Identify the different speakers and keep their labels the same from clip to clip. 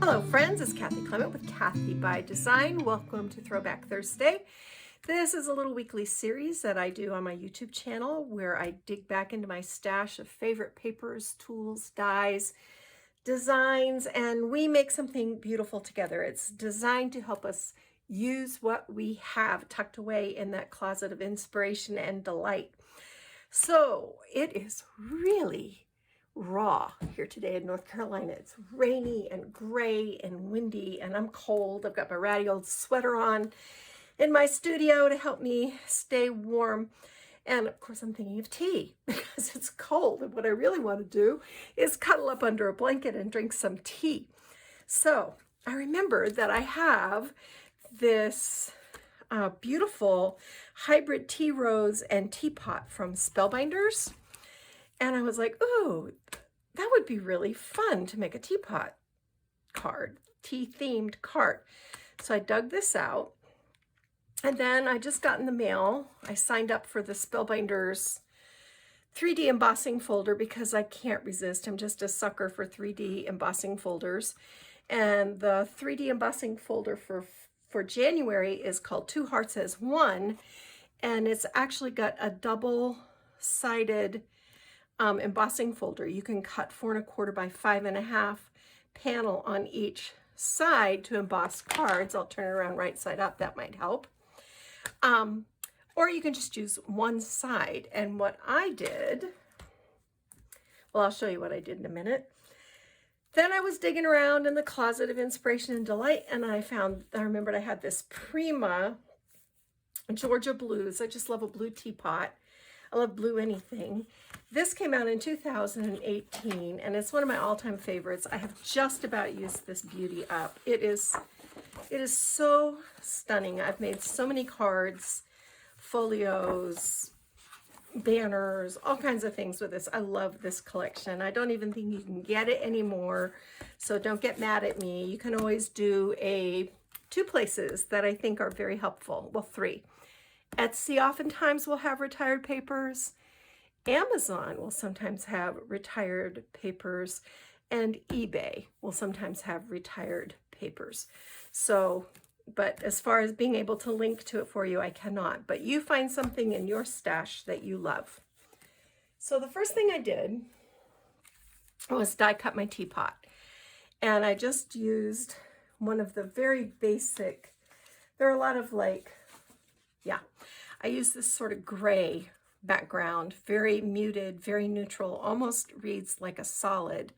Speaker 1: Hello friends, it's Kathy Clement with Kathy by Design. Welcome to Throwback Thursday. This is a little weekly series that I do on my YouTube channel where I dig back into my stash of favorite papers, tools, dies, designs, and we make something beautiful together. It's designed to help us use what we have tucked away in that closet of inspiration and delight. So it is really raw here today in North Carolina. It's rainy and gray and windy and I'm cold. I've got my ratty old sweater on in my studio to help me stay warm. And of course I'm thinking of tea because it's cold and what I really want to do is cuddle up under a blanket and drink some tea. So I remember that I have this beautiful hybrid tea rose and teapot from Spellbinders. And I was like, ooh, that would be really fun to make a teapot card, tea-themed card. So I dug this out. And then I just got in the mail. I signed up for the Spellbinders 3D embossing folder because I can't resist. I'm just a sucker for 3D embossing folders. And the 3D embossing folder for January is called Two Hearts as One. And it's actually got a double-sided embossing folder. You can cut 4 1/4 by 5 1/2 panel on each side to emboss cards. I'll turn it around right side up. That might help. Or you can just use one side. And what I did, well, I'll show you what I did in a minute. Then I was digging around in the closet of inspiration and delight, and I remembered I had this Prima Georgia Blues. I just love a blue teapot. I love blue anything. This came out in 2018, and it's one of my all-time favorites. I have just about used this beauty up. It is so stunning. I've made so many cards, folios, banners, all kinds of things with this. I love this collection. I don't even think you can get it anymore, so don't get mad at me. You can always do two places that I think are very helpful. Well, 3. Etsy oftentimes will have retired papers. Amazon will sometimes have retired papers, and eBay will sometimes have retired papers. So, but as far as being able to link to it for you, I cannot. But you find something in your stash that you love. So the first thing I did was die cut my teapot. And I just used one of the very basic, there are a lot of I use this sort of gray background, very muted, very neutral, almost reads like a solid.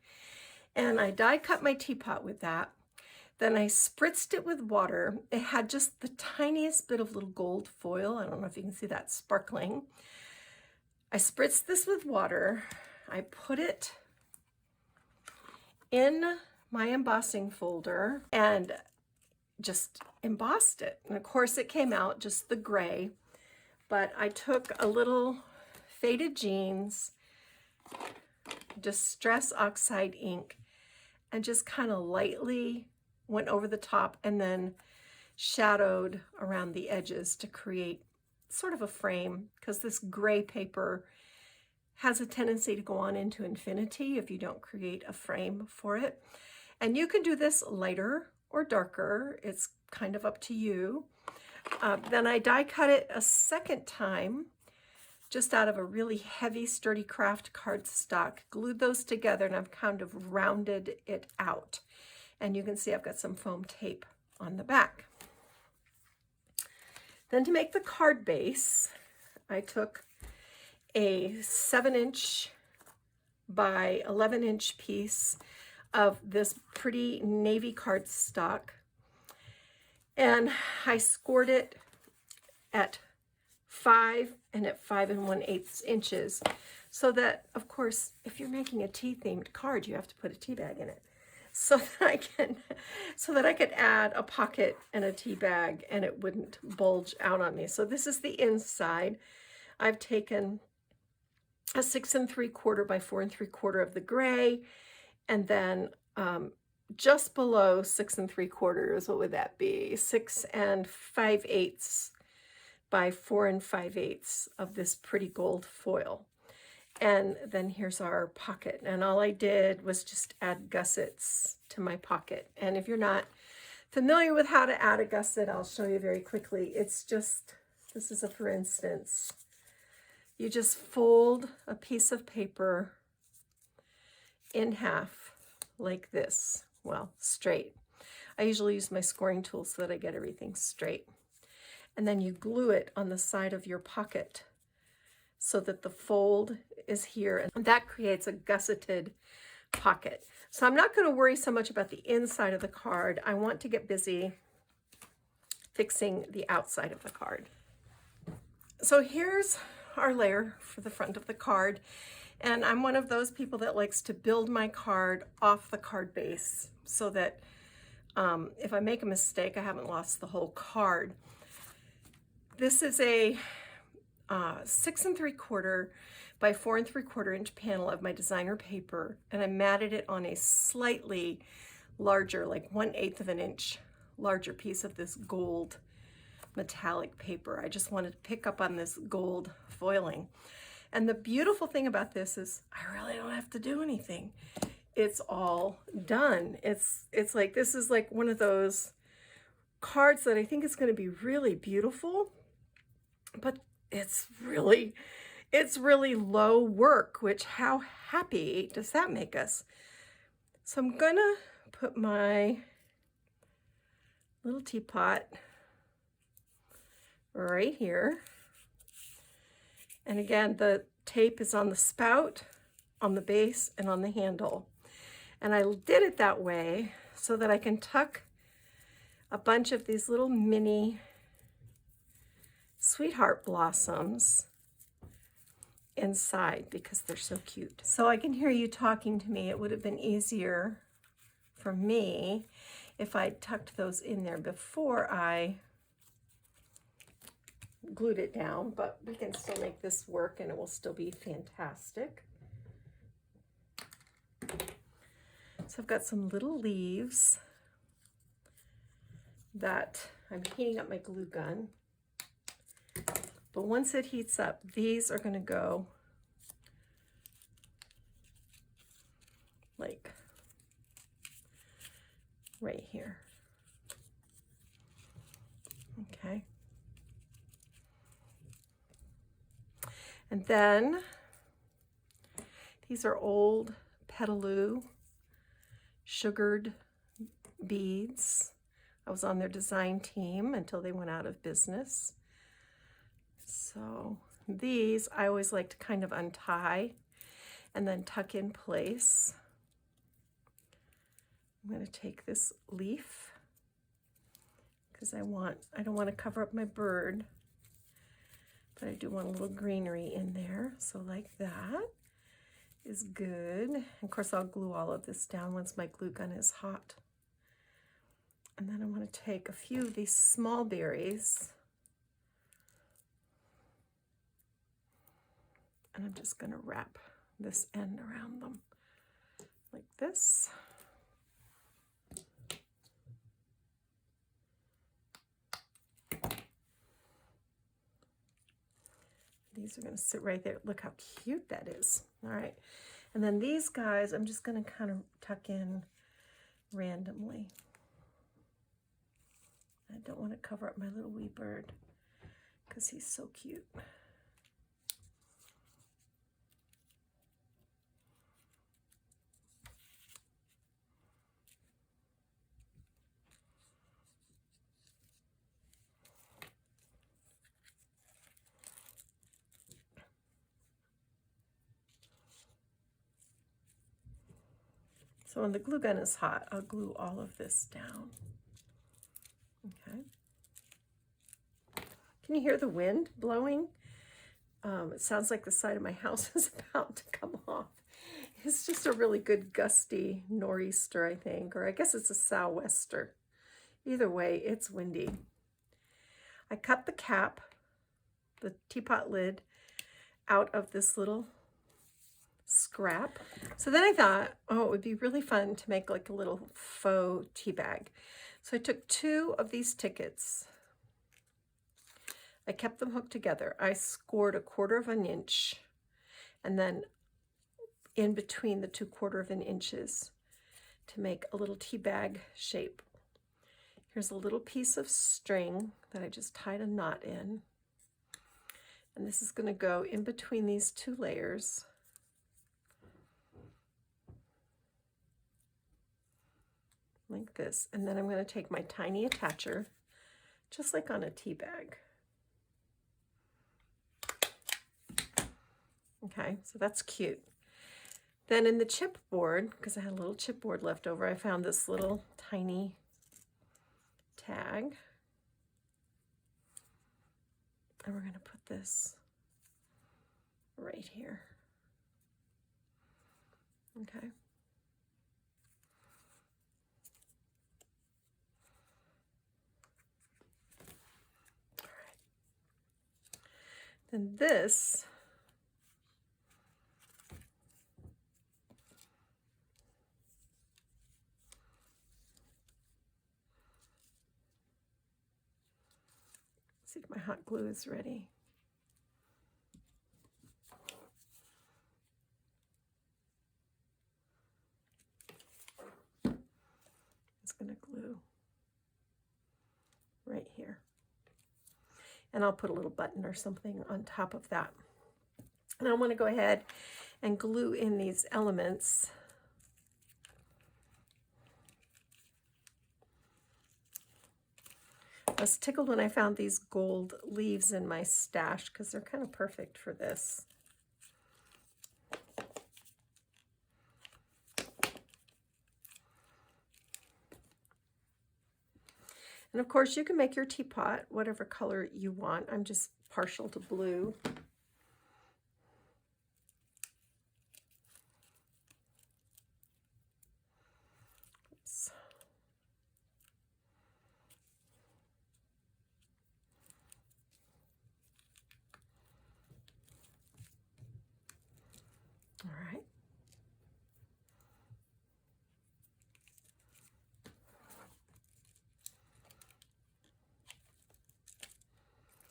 Speaker 1: And I die cut my teapot with that. Then I spritzed it with water. It had just the tiniest bit of little gold foil. I don't know if you can see that sparkling. I spritzed this with water. I put it in my embossing folder and just embossed it. And of course it came out just the gray. But I took a little faded jeans, Distress Oxide ink, and just kind of lightly went over the top and then shadowed around the edges to create sort of a frame, because this gray paper has a tendency to go on into infinity if you don't create a frame for it. And you can do this lighter or darker. It's kind of up to you. Then I die cut it a second time, just out of a really heavy, sturdy craft cardstock, glued those together, and I've kind of rounded it out. And you can see I've got some foam tape on the back. Then to make the card base, I took a 7-inch by 11-inch piece of this pretty navy cardstock. And I scored it at 5 and at 5 1/8 inches, so that, of course, if you're making a tea-themed card, you have to put a tea bag in it, so that I could add a pocket and a tea bag, and it wouldn't bulge out on me. So this is the inside. I've taken a 6 3/4 by 4 3/4 of the gray, and then just below 6 3/4, what would that be? 6 5/8 by 4 5/8 of this pretty gold foil. And then here's our pocket. And all I did was just add gussets to my pocket. And if you're not familiar with how to add a gusset, I'll show you very quickly. It's just, this is a for instance. You just fold a piece of paper in half like this. Well, straight. I usually use my scoring tool so that I get everything straight. And then you glue it on the side of your pocket so that the fold is here, and that creates a gusseted pocket. So I'm not going to worry so much about the inside of the card. I want to get busy fixing the outside of the card. So here's our layer for the front of the card. And I'm one of those people that likes to build my card off the card base so that if I make a mistake, I haven't lost the whole card. This is a 6 3/4 by 4 3/4 inch panel of my designer paper, and I matted it on a slightly larger, like 1/8 of an inch larger piece of this gold metallic paper. I just wanted to pick up on this gold foiling. And the beautiful thing about this is I really don't have to do anything. It's all done. It's like, this is like one of those cards that I think is going to be really beautiful, but it's really low work, which how happy does that make us? So I'm gonna put my little teapot right here. And again, the tape is on the spout, on the base, and on the handle. And I did it that way so that I can tuck a bunch of these little mini sweetheart blossoms inside because they're so cute. So I can hear you talking to me. It would have been easier for me if I tucked those in there before I glued it down, but we can still make this work and it will still be fantastic. So I've got some little leaves that I'm heating up my glue gun. But once it heats up, these are going to go like right here. Okay. And then these are old Petaloo sugared beads. I was on their design team until they went out of business. So these I always like to kind of untie and then tuck in place. I'm going to take this leaf because I don't want to cover up my bird, but I do want a little greenery in there. So like that is good. Of course, I'll glue all of this down once my glue gun is hot. And then I want to take a few of these small berries, and I'm just going to wrap this end around them like this. These are going to sit right there. Look how cute that is. All right. And then these guys, I'm just going to kind of tuck in randomly. I don't want to cover up my little wee bird because he's so cute. So when the glue gun is hot, I'll glue all of this down. Okay. Can you hear the wind blowing? It sounds like the side of my house is about to come off. It's just a really good gusty nor'easter, I think, or I guess it's a sou'wester. Either way, it's windy. I cut the cap, the teapot lid, out of this little scrap. So then I thought, oh, it would be really fun to make like a little faux tea bag. So I took 2 of these tickets. I kept them hooked together. I scored 1/4 of an inch and then in between the 2/4 inches to make a little tea bag shape. Here's a little piece of string that I just tied a knot in. And this is going to go in between these 2 layers. Like this. And then I'm going to take my tiny attacher, just like on a tea bag. Okay, so that's cute. Then in the chipboard, because I had a little chipboard left over, I found this little tiny tag. And we're going to put this right here. Okay. All right. Then this see if my hot glue is ready. It's going to glue right here. And I'll put a little button or something on top of that. And I want to go ahead and glue in these elements. I was tickled when I found these gold leaves in my stash because they're kind of perfect for this. And of course you can make your teapot whatever color you want. I'm just partial to blue. Oops. All right.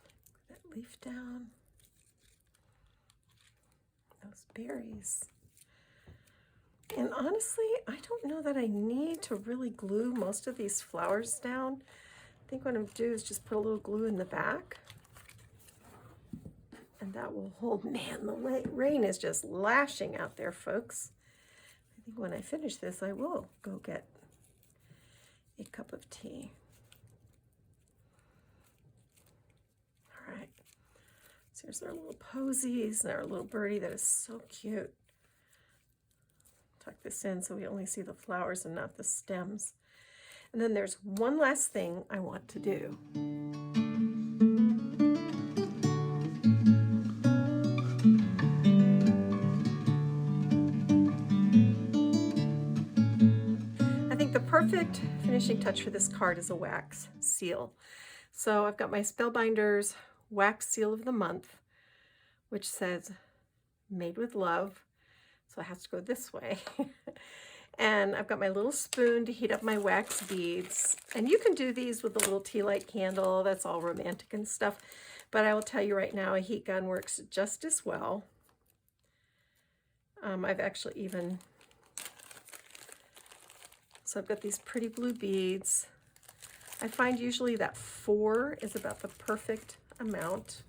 Speaker 1: Put that leaf down. Those berries. And honestly, I don't know that I need to really glue most of these flowers down. I think what I'm going to do is just put a little glue in the back. And that will hold. Man, the rain is just lashing out there, folks. I think when I finish this, I will go get a cup of tea. All right. So here's our little posies and our little birdie that is so cute. Tuck this in so we only see the flowers and not the stems. And then there's one last thing I want to do. The perfect finishing touch for this card is a wax seal. So I've got my Spellbinders wax seal of the month, which says made with love. So it has to go this way. And I've got my little spoon to heat up my wax beads. And you can do these with a little tea light candle. That's all romantic and stuff. But I will tell you right now, a heat gun works just as well. I've actually even... So I've got these pretty blue beads. I find usually that 4 is about the perfect amount.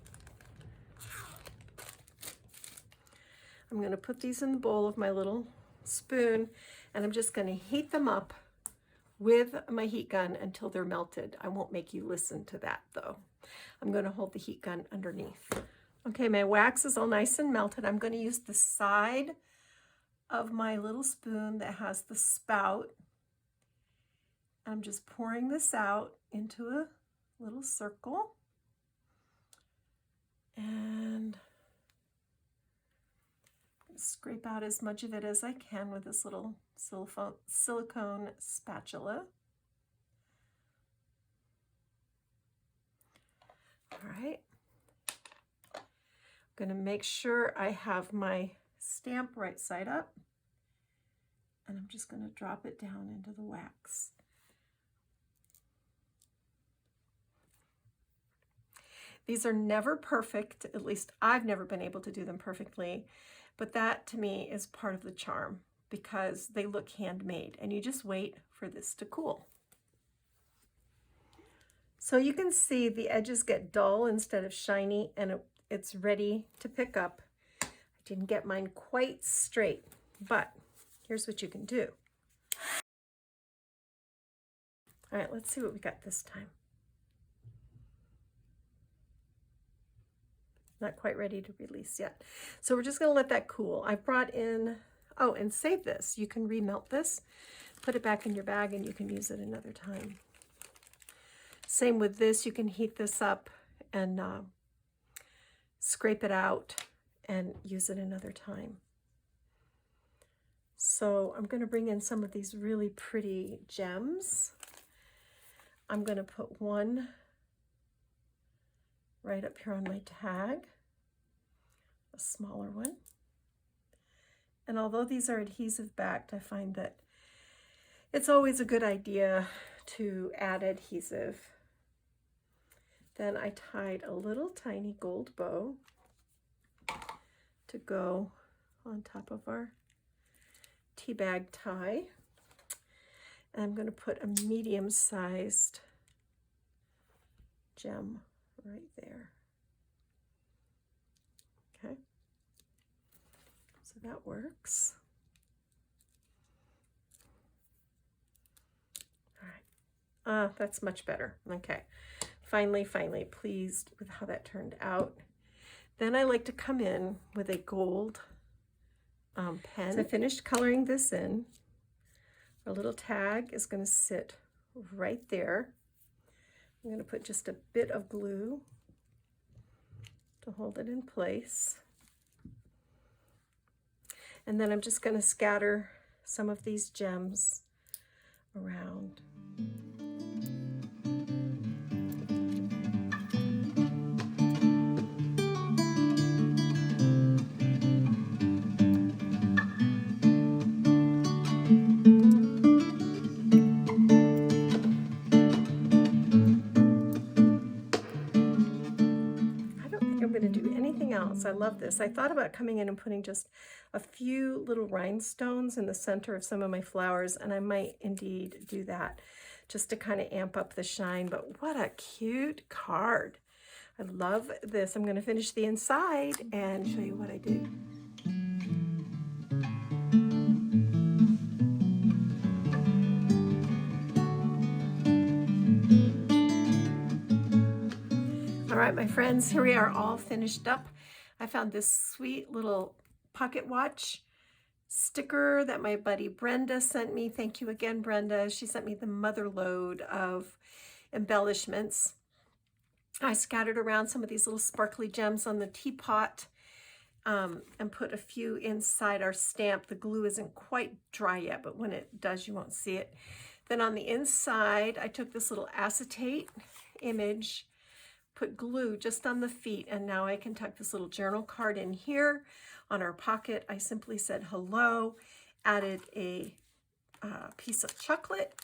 Speaker 1: I'm going to put these in the bowl of my little spoon, and I'm just going to heat them up with my heat gun until they're melted. I won't make you listen to that though. I'm going to hold the heat gun underneath. Okay, my wax is all nice and melted. I'm going to use the side of my little spoon that has the spout. I'm just pouring this out into a little circle, and scrape out as much of it as I can with this little silicone spatula. All right. I'm going to make sure I have my stamp right side up, and I'm just going to drop it down into the wax. These are never perfect, at least I've never been able to do them perfectly, But that to me is part of the charm because they look handmade, and you just wait for this to cool. So you can see the edges get dull instead of shiny, and it's ready to pick up. I didn't get mine quite straight, but here's what you can do. All right, let's see what we got this time. Not quite ready to release yet. So we're just gonna let that cool. I brought in, oh, and save this. You can remelt this, put it back in your bag, and you can use it another time. Same with this, you can heat this up and scrape it out and use it another time. So I'm gonna bring in some of these really pretty gems. I'm gonna put one right up here on my tag, a smaller one. And although these are adhesive backed, I find that it's always a good idea to add adhesive. Then I tied a little tiny gold bow to go on top of our tea bag tie. And I'm going to put a medium-sized gem right there. Okay, so that works. All right, that's much better. Okay, finally pleased with how that turned out. Then I like to come in with a gold pen. So I finished coloring this in. Our little tag is going to sit right there. I'm going to put just a bit of glue to hold it in place. And then I'm just going to scatter some of these gems around. Else. I love this. I thought about coming in and putting just a few little rhinestones in the center of some of my flowers, and I might indeed do that just to kind of amp up the shine. But what a cute card. I love this. I'm going to finish the inside and show you what I do. All right, my friends, here we are all finished up. I found this sweet little pocket watch sticker that my buddy Brenda sent me. Thank you again, Brenda. She sent me the mother load of embellishments. I scattered around some of these little sparkly gems on the teapot and put a few inside our stamp. The glue isn't quite dry yet, but when it does, you won't see it. Then on the inside, I took this little acetate image, put glue just on the feet, and now I can tuck this little journal card in here. On our pocket, I simply said hello, added a piece of chocolate,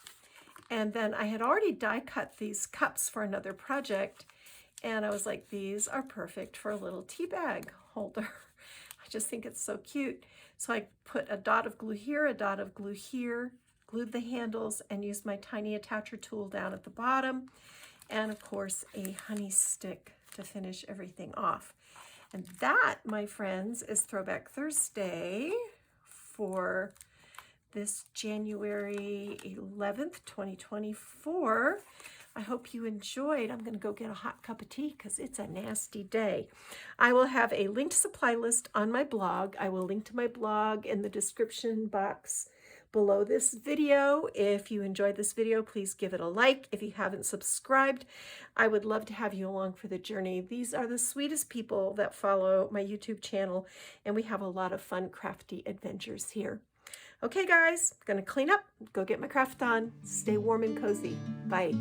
Speaker 1: and then I had already die cut these cups for another project, and I was like, these are perfect for a little tea bag holder. I just think it's so cute. So I put a dot of glue here, a dot of glue here, glued the handles, and used my tiny attacher tool down at the bottom. And of course, a honey stick to finish everything off. And that, my friends, is Throwback Thursday for this January 11th, 2024. I hope you enjoyed. I'm going to go get a hot cup of tea because it's a nasty day. I will have a linked supply list on my blog. I will link to my blog in the description box below this video. If you enjoyed this video, please give it a like. If you haven't subscribed, I would love to have you along for the journey. These are the sweetest people that follow my YouTube channel, and we have a lot of fun crafty adventures here. Okay guys, gonna clean up, go get my craft on. Stay warm and cozy. Bye.